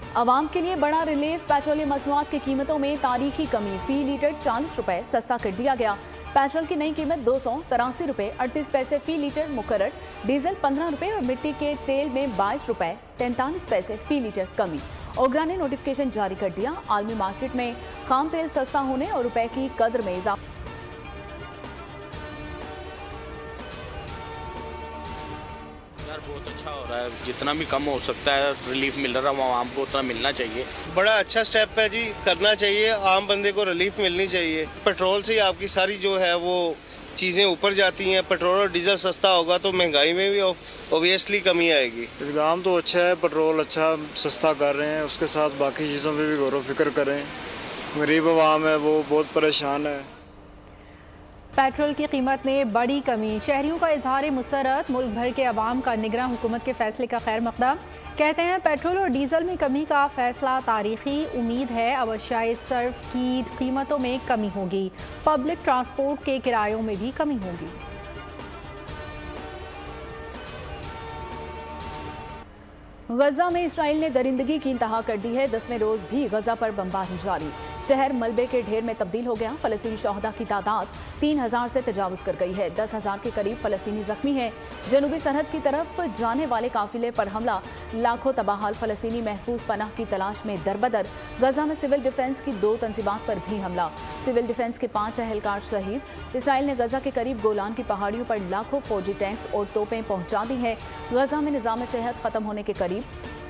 आवाम के लिए बड़ा रिलीफ, पेट्रोलियम मसनूआत की कीमतों में तारीखी कमी, फी लीटर 40 रुपए सस्ता कर दिया गया। पेट्रोल की नई कीमत 283 रुपए 38 पैसे फी लीटर मुकर्रर, डीजल 15 रुपए और मिट्टी के तेल में 22 रुपए 43 पैसे फी लीटर कमी। ओगरा ने नोटिफिकेशन जारी कर दिया। आलमी मार्केट में खाम तेल सस्ता होने और रुपए की कद्र में इजाफा। बहुत अच्छा हो रहा है, जितना भी कम हो सकता है रिलीफ मिल रहा है आवाम को उतना मिलना चाहिए। बड़ा अच्छा स्टेप है जी, करना चाहिए, आम बंदे को रिलीफ मिलनी चाहिए। पेट्रोल से ही आपकी सारी जो है वो चीज़ें ऊपर जाती हैं। पेट्रोल और डीजल सस्ता होगा तो महंगाई में भी ओबियसली कमी आएगी। इक़दाम तो अच्छा है, पेट्रोल अच्छा सस्ता कर रहे हैं, उसके साथ बाकी चीज़ों पे भी गौर व फिक्र करें। गरीब आवाम है वो बहुत परेशान है। पेट्रोल की कीमत में बड़ी कमी, शहरियों का इजहार मुसरत, मुल्क भर के अवाम का निगरान हुकूमत के फैसले का खैर मकदम। कहते हैं पेट्रोल और डीजल में कमी का फैसला तारीखी, उम्मीद है अब अशियाए सर्फ की कीमतों में कमी होगी, पब्लिक ट्रांसपोर्ट के किरायों में भी कमी होगी। गजा में इसराइल ने दरिंदगी की इंतहा कर दी है। 10वें रोज भी गजा पर बमबारी जारी। शहर मलबे के ढेर में तब्दील हो गया। फलस्तीनी शहदा की तादाद 3000 से तजावुज कर गई है। 10,000 के करीब फलस्तीनी जख्मी हैं। जनूबी सरहद की तरफ जाने वाले काफिले पर हमला, लाखों तबाहाल फलस्तीनी महफूज पनाह की तलाश में दरबदर। गजा में सिविल डिफेंस की 2 तंजीमात पर भी हमला, सिविल डिफेंस के 5 अहलकार शहीद। इसराइल ने गजा के करीब गोलान की पहाड़ियों पर लाखों फौजी टैंक्स और तोपें पहुंचा दी हैं। गजा में निज़ाम सेहत खत्म होने के करीब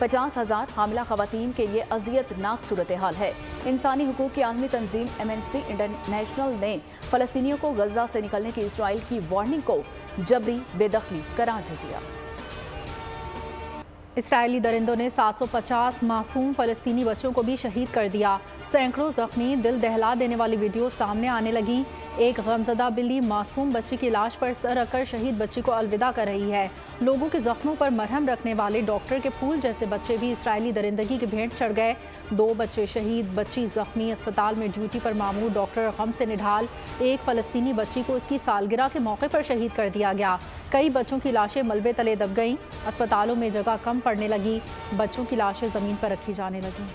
50,000 हामिला खवातीन के लिए अजियतनाक सूरत हाल है। इंसानी हुकूक की आलमी तंजीम एमनेस्टी इंटरनेशनल ने फलस्तीनियों को गजा से निकलने की इसराइल की वार्निंग को जबरी बेदखली करार दे दिया। इसराइली दरिंदों ने 750 मासूम फलस्तीनी बच्चों को भी शहीद कर दिया। सैकड़ों जख्मी, दिल दहला देने वाली वीडियो सामने आने लगी। एक गमजदा बिल्ली मासूम बच्ची की लाश पर सर रखकर शहीद बच्ची को अलविदा कर रही है। लोगों के जख्मों पर मरहम रखने वाले डॉक्टर के फूल जैसे बच्चे भी इसराइली दरिंदगी की भेंट चढ़ गए। 2 बच्चे शहीद, बच्ची जख्मी। अस्पताल में ड्यूटी पर मामूर डॉक्टर गम से निढाल। एक फलस्तीनी बच्ची को उसकी सालगिरह के मौके पर शहीद कर दिया गया। कई बच्चों की लाशें मलबे तले दब गईं। अस्पतालों में जगह कम पड़ने लगी। बच्चों की लाशें ज़मीन पर रखी जाने लगीं।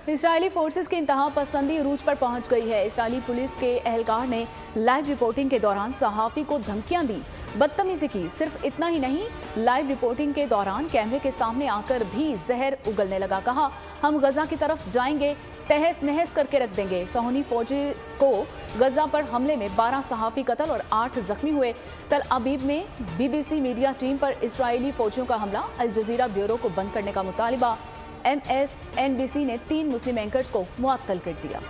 इसराइली फोर्सेस की इंतहा पसंदी उरूज पर पहुंच गई है। इसराइली पुलिस के एहलकार ने लाइव रिपोर्टिंग के दौरान सहाफ़ी को धमकियां दी, बदतमीजी की। सिर्फ इतना ही नहीं, लाइव रिपोर्टिंग के दौरान कैमरे के सामने आकर भी जहर उगलने लगा। कहा, हम गजा की तरफ जाएंगे, तहस नहस करके रख देंगे। सहूनी फौजी को गजा पर हमले में 12 सहाफ़ी कत्ल और 8 जख्मी हुए। तल अबीब में BBC मीडिया टीम पर इसराइली फौजियों का हमला, अल जजीरा ब्यूरो को बंद करने का मुतालिबा। MSNBC ने 3 मुस्लिम एंकर्स को मुअत्तल कर दिया।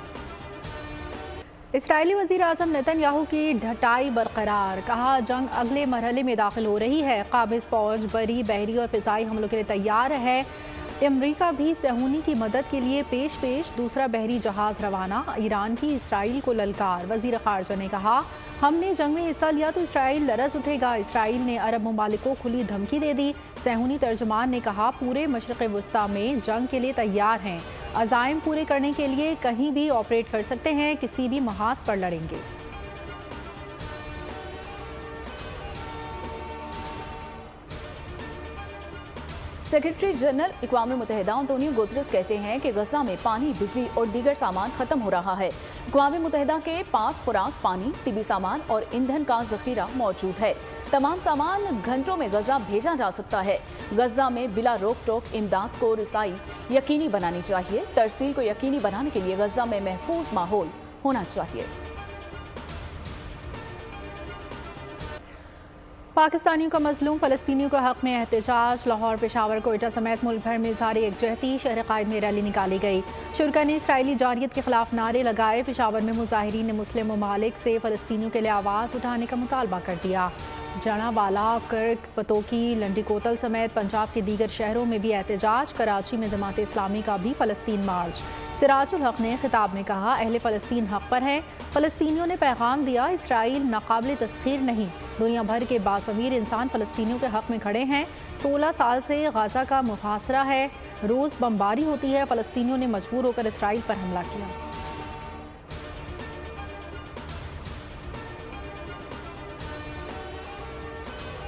इसराइली वज़ीर आज़म नेतन्याहू की ढटाई बरकरार, कहा जंग अगले मरहले में दाखिल हो रही है। काबिज़ फौज बरी, बहरी और फ़िज़ाई हमलों के लिए तैयार है। अमरीका भी सहूनी की मदद के लिए पेश। दूसरा बहरी जहाज़ रवाना। ईरान की इसराइल को ललकार, वज़ीर ख़ारजा ने कहा, हमने जंग में हिस्सा लिया तो इसराइल लरज़ उठेगा। इसराइल ने अरब ममालिक को खुली धमकी दे दी। सहूनी तर्जुमान ने कहा, पूरे मशरिक़ वस्ता में जंग के लिए तैयार हैं, अज़ाइम पूरे करने के लिए कहीं भी ऑपरेट कर सकते हैं, किसी भी महाज पर लड़ेंगे। सेक्रेटरी जनरल इक़वाम मुत्तहिदा अंतोनियो गुतरस कहते हैं कि गजा में पानी, बिजली और दीगर सामान खत्म हो रहा है। इक़वाम मुत्तहिदा के पास खुराक, पानी, तिबी सामान और ईंधन का जखीरा मौजूद है। तमाम सामान घंटों में गजा भेजा जा सकता है। गजा में बिला रोक टोक इमदाद को रसाई यकीनी बनानी चाहिए। तरसील को यकीनी बनाने के लिए गजा में महफूज माहौल होना चाहिए। पाकिस्तानियों का मजलूम फ़लस्तीनियों के हक़ में एहतजाज। लाहौर, पेशावर, कोयटा समेत मुल्क भर में इज़हार यकजहती। शहर कायद में रैली निकाली गई। शुरका ने इसराइली जारियत के खिलाफ नारे लगाए। पेशावर में मुजाहिरीन ने मुस्लिम ममालिक से फ़लस्तीनियों के लिए आवाज़ उठाने का मुतालबा कर दिया। जनावाला, कर्क, पतोकी, लंडी कोतल समेत पंजाब के दीगर शहरों में भी एहतजाज। कराची में जमात इस्लामी का भी फ़लस्तीन मार्च। सिराजुल हक ने खिताब में कहा, अहले फ़लस्तीन हक़ पर है। फ़लस्तीनियों ने पैगाम दिया, इसराइल नाकाबिल तस्खीर नहीं। दुनिया भर के बासमीर इंसान फ़लस्तीनियों के हक़ में खड़े हैं। 16 साल से गाज़ा का मुहासरा है। रोज़ बमबारी होती है। फ़लस्तीनियों ने मजबूर होकर इसराइल पर हमला किया।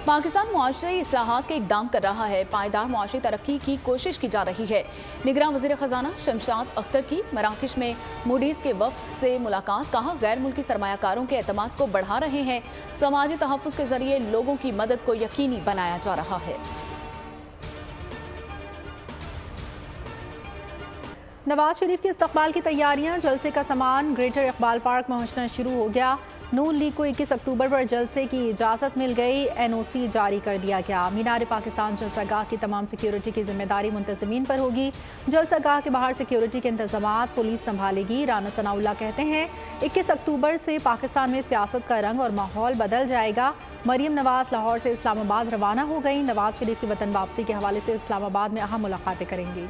पाकिस्तान मुआशरी इस्लाहात के इक़दाम कर रहा है। पायदार मुआशरी तरक्की की कोशिश की जा रही है। निगरान वज़ीर ख़जाना शमशाद अख्तर की मराकश में मूडीज़ के वफ़द से मुलाकात। कहा, गैर मुल्की सरमायाकारों के एतमाद को बढ़ा रहे हैं। समाजी तहफ़्फ़ुज़ के ज़रिए लोगों की मदद को यकीनी बनाया जा रहा है। नवाज शरीफ के इस्तकबाल की तैयारियां। जलसे का सामान ग्रेटर इकबाल पार्क पहुंचना शुरू हो गया। नून लीग को 21 अक्टूबर पर जलसे की इजाज़त मिल गई। NOC जारी कर दिया गया। मीनार पाकिस्तान जलसागाह की तमाम सिक्योरिटी की जिम्मेदारी मुंतज़मीन पर होगी। जलसागाह के बाहर सिक्योरिटी के इंतजामात पुलिस संभालेगी। राना सनाउल्लाह कहते हैं 21 अक्टूबर से पाकिस्तान में सियासत का रंग और माहौल बदल जाएगा। मरियम नवाज लाहौर से इस्लामाबाद रवाना हो गई। नवाज शरीफ की वतन वापसी के हवाले से इस्लामाबाद में अहम मुलाकातें करेंगी।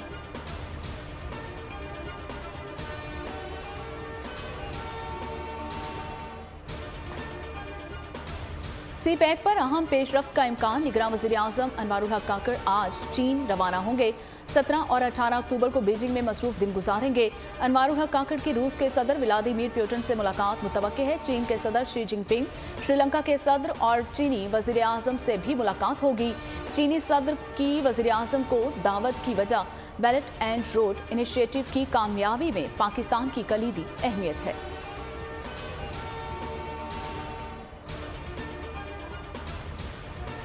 CPEC पर अहम पेशरफ्त का इम्कान। निगरान वज़ीर आज़म अनवारुल हक काकड़ आज चीन रवाना होंगे। 17 और 18 अक्टूबर को बीजिंग में मसरूफ दिन गुजारेंगे। अनवारुल हक काकड़ की रूस के सदर व्लादिमीर पुतिन से मुलाकात मुतवक्के है। चीन के सदर शी जिनपिंग, श्रीलंका के सदर और चीनी वज़ीर आज़म से भी मुलाकात होगी। चीनी सदर की वज़ीर आज़म को दावत की वजह बेल्ट एंड रोड इनिशिएटिव की कामयाबी में पाकिस्तान की कलीदी अहमियत है।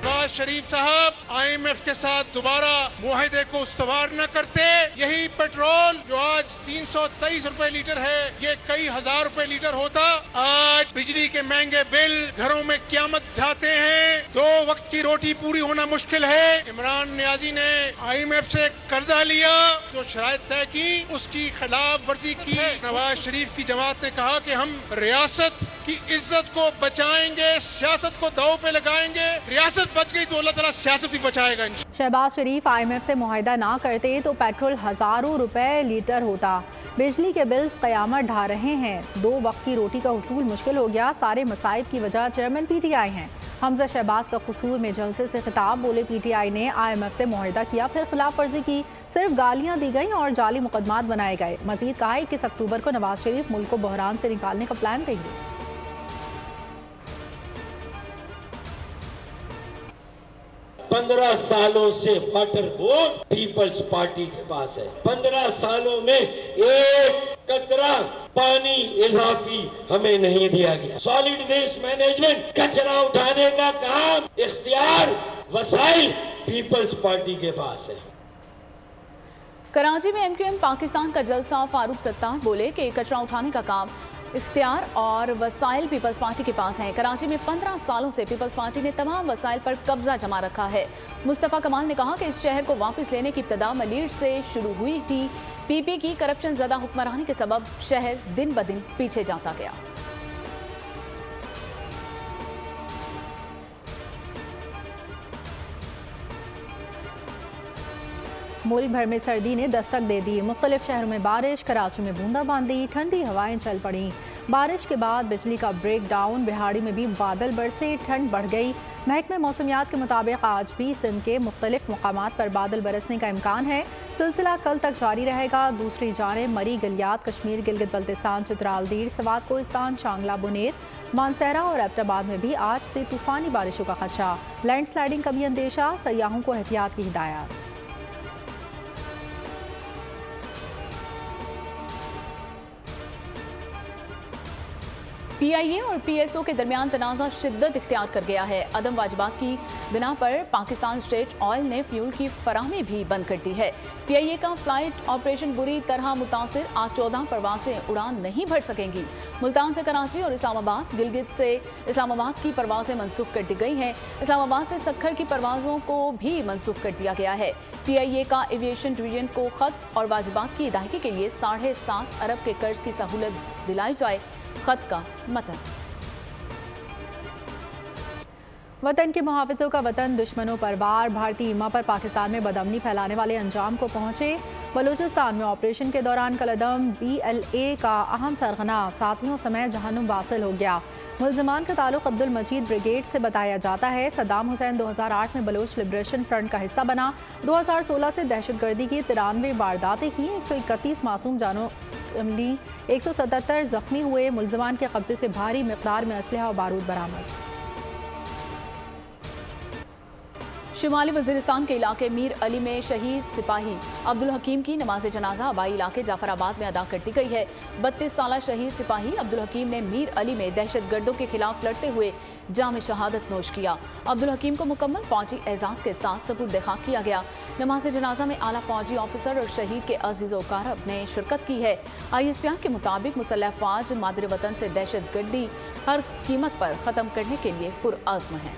नवाज शरीफ साहब IMF के साथ दोबारा मुआहदे को उस्तवार न करते, यही पेट्रोल जो आज 323 रुपए लीटर है, ये कई हजार रुपए लीटर होता। आज बिजली के महंगे बिल घरों में क़यामत ढाते हैं। 2 वक्त की रोटी पूरी होना मुश्किल है। इमरान नियाजी ने IMF से कर्जा लिया, जो शराइत तय की, उसकी खिलाफ वर्जी की। नवाज शरीफ की जमात ने कहा कि हम रियासत की इज्जत को बचाएंगे, सियासत को दांव पे लगाएंगे। रियासत बच गई तो अल्लाह ताला सियासत भी बचाएगा। शहबाज शरीफ IMF से मुआहिदा ना करते तो पेट्रोल हजारों रुपए लीटर होता। बिजली के बिल्स क़यामत ढा रहे हैं। 2 वक्त की रोटी का हुसूल मुश्किल हो गया। सारे मसाइब की वजह चेयरमैन PTI हैं। हमजा शहबाज का कसूर में जलसे से खिताब। बोले PTI ने IMF से मुआहिदा किया, फिर खिलाफ वर्जी की। सिर्फ गालियां दी गई और जाली मुकदमात बनाए गए। मजीद कहा 21 अक्टूबर को नवाज शरीफ मुल्क को बहरान से निकालने का प्लान देंगे। 15 सालों से वाटर बोर्ड पीपल्स पार्टी के पास है। 15 सालों में एक कतरा पानी इजाफी हमें नहीं दिया गया। सॉलिड वेस्ट मैनेजमेंट, कचरा उठाने का काम, इख्तियार, वसाइल पीपल्स पार्टी के पास है। कराची में MQM पाकिस्तान का जलसा। फारूक सत्तार बोले कि कचरा उठाने का काम, इख्तियार और वसाइल पीपल्स पार्टी के पास हैं। कराची में 15 सालों से पीपल्स पार्टी ने तमाम वसाइल पर कब्जा जमा रखा है। मुस्तफ़ा कमाल ने कहा कि इस शहर को वापस लेने की इब्तिदा मलीर से शुरू हुई थी। PP की करप्शन ज़दा हुक्मरानी के सबब शहर दिन ब दिन पीछे जाता गया। मुल्क भर में सर्दी ने दस्तक दे दी। मुख्तलिफ शहरों में बारिश, कराची में बूंदाबांदी, ठंडी हवाएं चल पड़ी। बारिश के बाद बिजली का ब्रेक डाउन। बिहाड़ी में भी बादल बरसे, ठंड बढ़ गई। महकमे मौसमियात के मुताबिक आज भी सिंध के मुख्तलिफ मकामात पर बादल बरसने का इम्कान है। सिलसिला कल तक जारी रहेगा। दूसरी जानिब मरी, गलियात, कश्मीर, गिलगित बल्तिस्तान, चित्राल, दीर, सवात कोहिस्तान, शांगला, बुनेर, मानसहरा और एबटाबाद में भी आज से तूफानी बारिशों का खदशा। लैंडस्लाइडिंग का भी अंदेशा। सयाहों को एहतियात की हिदायत। PIA और PSO के दरमियान तनाज़ा शिद्दत इख्तियार कर गया है। अदम वाजिबात की बिना पर पाकिस्तान स्टेट ऑयल ने फ्यूल की फराहमी भी बंद कर दी है। PIA का फ्लाइट ऑपरेशन बुरी तरह मुतासिर। आज 14 परवासें उड़ान नहीं भर सकेंगी। मुल्तान से कराची और इस्लामाबाद, गिलगित से इस्लामाबाद की परवासें मनसूख कर दी गई हैं। इस्लामाबाद से सक्खर की परवाज़ों को भी मनसूख कर दिया गया है। PIA का एविएशन डिवीजन को खत और वाजिबात की अदायगी के लिए 7.5 अरब के कर्ज की सहूलत दिलाई जाए। खत का मतन। वतन के मुहाफिजों का वतन दुश्मनों पर वार। भारतीय ईमा पर पाकिस्तान में बदअमनी फैलाने वाले अंजाम को पहुंचे। बलूचिस्तान में ऑपरेशन के दौरान कलदम BLA का अहम सरगना साथियों समेत जहन्नुम वासिल हो गया। मुल्ज़िमान का ताल्लुक अब्दुल मजीद ब्रिगेड से बताया जाता है। सद्दाम हुसैन 2008 में बलूच लिबरेशन फ्रंट का हिस्सा बना। 2016 से दहशतगर्दी की 93 वारदातें की। 131 मासूम जानों 177 जख्मी हुए। मुल्ज़िमान के कब्जे से भारी मिक़दार में असलहा और बारूद बरामद। शुमाली वजीरिस्तान के इलाके मीर अली में शहीद सिपाही अब्दुल हकीम की नमाज जनाजा आबाई इलाके जाफराबाद में अदा कर दी गई है। 32 साल शहीद सिपाही अब्दुल हकीम ने मीर अली में दहशतगर्दों के खिलाफ लड़ते हुए जाम शहादत नोश किया। अब्दुल हकीम को मुकम्मल फौजी एजाज के साथ सपुर्द खाक किया गया। नमाज जनाजा में आला फौजी ऑफिसर और शहीद के अजीज़ वकारब ने शिरकत की है। ISPR के मुताबिक मुसल्लह फौज मादर वतन से दहशतगर्दी हर कीमत पर ख़त्म करने के लिए पुरअज़्म है।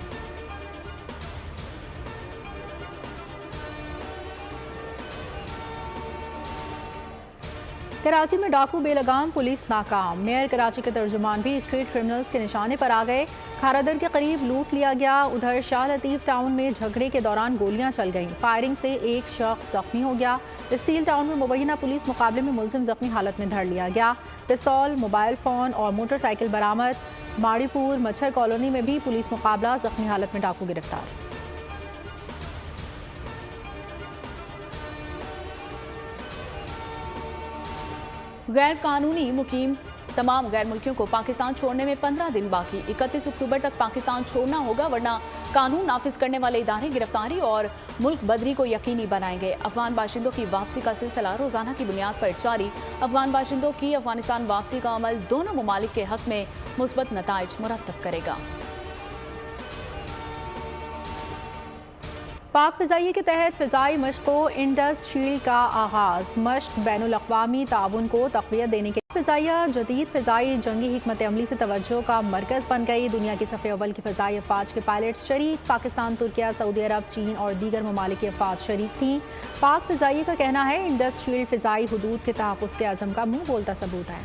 कराची में डाकू बेलगाम, पुलिस नाकाम। मेयर कराची के तर्जुमान भी स्ट्रीट क्रिमिनल्स के निशाने पर आ गए। खारादर के करीब लूट लिया गया। उधर शाह लतीफ टाउन में झगड़े के दौरान गोलियां चल गईं। फायरिंग से एक शख्स जख्मी हो गया। स्टील टाउन में मुबैना पुलिस मुकाबले में मुलजिम जख्मी हालत में धर लिया गया। पिस्तौल, मोबाइल फ़ोन और मोटरसाइकिल बरामद। माड़ीपुर मच्छर कॉलोनी में भी पुलिस मुकाबला, जख्मी हालत में डाकू गिरफ्तार। गैर कानूनी मुकीम तमाम गैर मुल्कियों को पाकिस्तान छोड़ने में 15 दिन बाकी। 31 अक्टूबर तक पाकिस्तान छोड़ना होगा, वरना कानून नाफिज करने वाले इदारे गिरफ्तारी और मुल्क बदरी को यकीनी बनाएंगे। अफगान बाशिंदों की वापसी का सिलसिला रोजाना की बुनियाद पर जारी। अफगान बाशिंदों की अफगानिस्तान वापसी का अमल दोनों ममालिक के हक में मुस्बत नताइज मुरतब करेगा। पाक फ़िज़ाइया के तहत फ़िज़ाई मशक़ों इंडस शील्ड का आगाज़। मशक़ बैनुल-अक़वामी ताउन को तक़वियत देने के फ़िज़ाइया जदीद फ़िज़ाई जंगी हिकमत अमली से तवज्जो का मरकज़ बन गई। दुनिया की सफ़े अव्वल की फ़िज़ाई अफ़वाज के पायलट्स शरीक। पाकिस्तान, तुर्किया, सऊदी अरब, चीन और दीगर ममालिक की अफ़वाज शरीक थीं। पाक फ़िज़ाइया का कहना है इंडस शील्ड फ़िज़ाई हुदूद के तहफ़्फ़ुज़ के अज़म का मुँह बोलता सबूत है।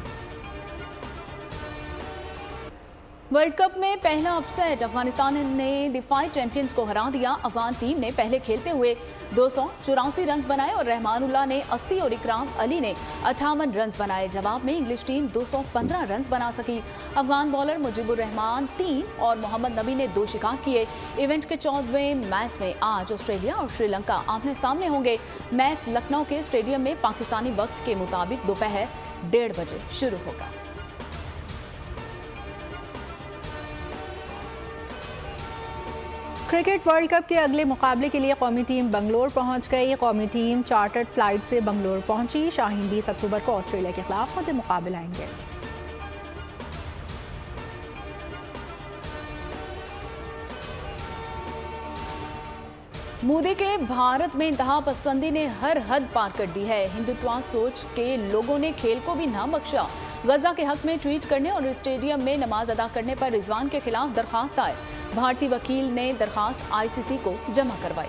वर्ल्ड कप में पहला अपसेट, अफगानिस्तान ने दिफाई चैंपियंस को हरा दिया। अफगान टीम ने पहले खेलते हुए 284 रन बनाए और रहमानुल्लाह ने 80 और इकराम अली ने 58 रन बनाए। जवाब में इंग्लिश टीम 215 रन बना सकी। अफगान बॉलर मुजीबुर रहमान 3 और मोहम्मद नबी ने 2 शिकार किए। इवेंट के 14वें मैच में आज ऑस्ट्रेलिया और श्रीलंका आमने सामने होंगे। मैच लखनऊ के स्टेडियम में पाकिस्तानी वक्त के मुताबिक दोपहर 1:30 बजे शुरू होगा। क्रिकेट वर्ल्ड कप के अगले मुकाबले के लिए कौमी टीम बंगलोर पहुंच गई। कौमी टीम चार्टर्ड फ्लाइट से बंगलोर पहुंची। शाहीन 20 अक्टूबर को ऑस्ट्रेलिया के खिलाफ खुद मुकाबले आएंगे। मोदी के भारत में इंतहा पसंदी ने हर हद पार कर दी है। हिंदुत्व सोच के लोगों ने खेल को भी ना बख्शा। गजा के हक में ट्वीट करने और स्टेडियम में नमाज अदा करने पर रिजवान के खिलाफ दरखास्त आए। भारतीय वकील ने दरखास्त ICC को जमा करवाई।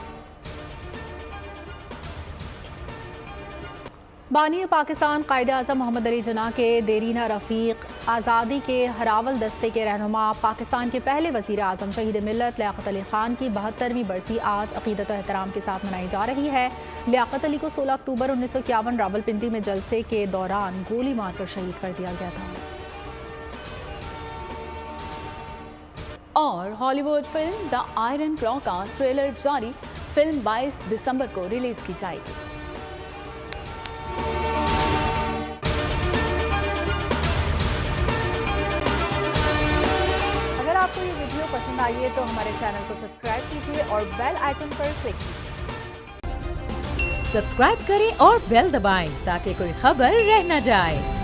बानी पाकिस्तान कायद-ए-आज़म मोहम्मद अली जिन्ना के देरीना रफ़ीक, आज़ादी के हरावल दस्ते के रहनुमा, पाकिस्तान के पहले वज़ीर आज़म शहीद मिल्लत लियाकत अली खान की 72वीं बरसी आज अक़ीदत और एहतराम के साथ मनाई जा रही है। लियाकत अली को 16 अक्टूबर 1951 रावलपिंडी में जलसे के दौरान गोली मारकर शहीद कर दिया गया था। और Hollywood film the iron claw का ट्रेलर जारी। फिल्म 22 दिसंबर को रिलीज की जाएगी। अगर आपको ये वीडियो पसंद आई है तो हमारे चैनल को सब्सक्राइब कीजिए और बेल आइकन पर क्लिक कीजिए। सब्सक्राइब करें और बेल दबाएं ताकि कोई खबर रह न जाए।